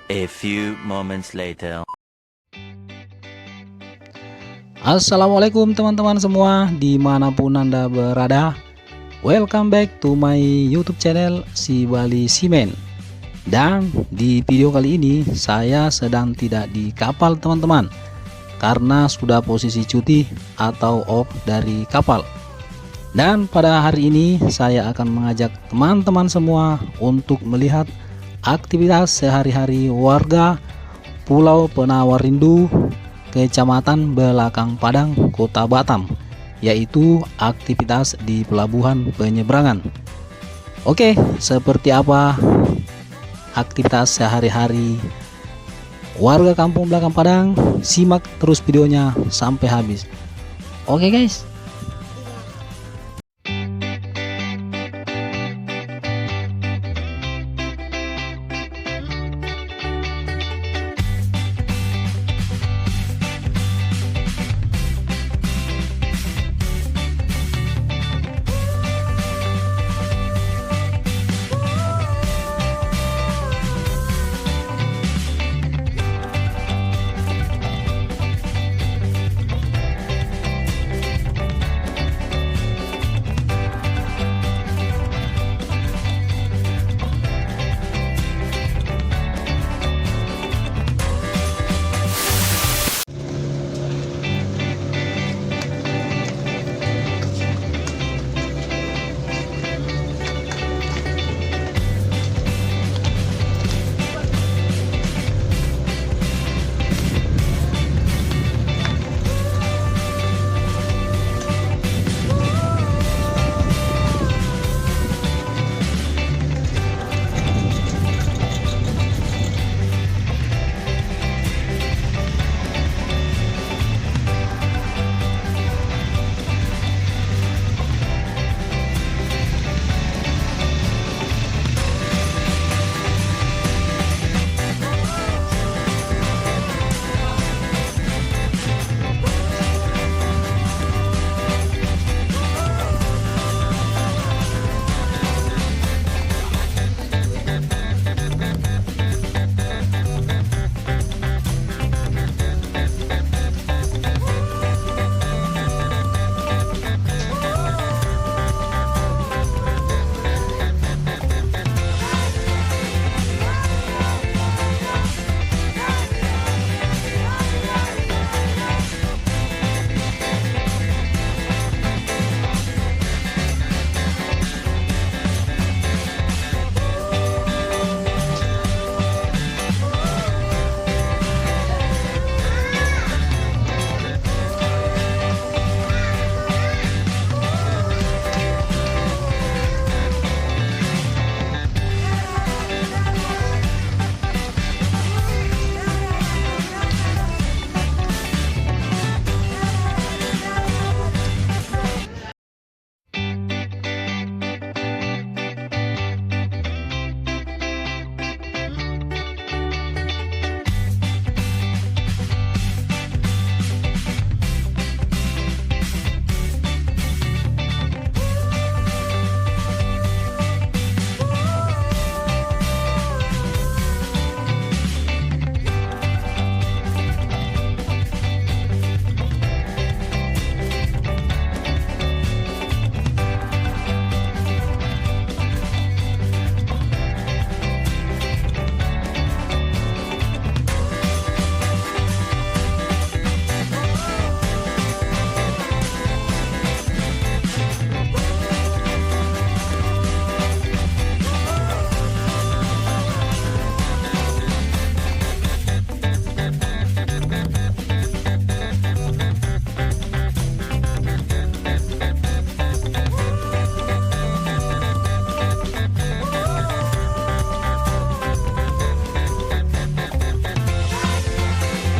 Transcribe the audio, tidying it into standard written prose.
A few moments later. Assalamualaikum teman-teman semua dimanapun Anda berada. Welcome back to my YouTube channel Si Bali Simen. Dan di video kali ini saya sedang tidak di kapal teman-teman, karena sudah posisi cuti atau off dari kapal. Dan pada hari ini saya akan mengajak teman-teman semua untuk melihat aktivitas sehari-hari warga Pulau Penawar Rindu, Kecamatan Belakang Padang, Kota Batam, yaitu aktivitas di pelabuhan penyeberangan. Oke, seperti apa aktivitas sehari-hari warga kampung Belakang Padang? Simak terus videonya sampai habis. Oke guys.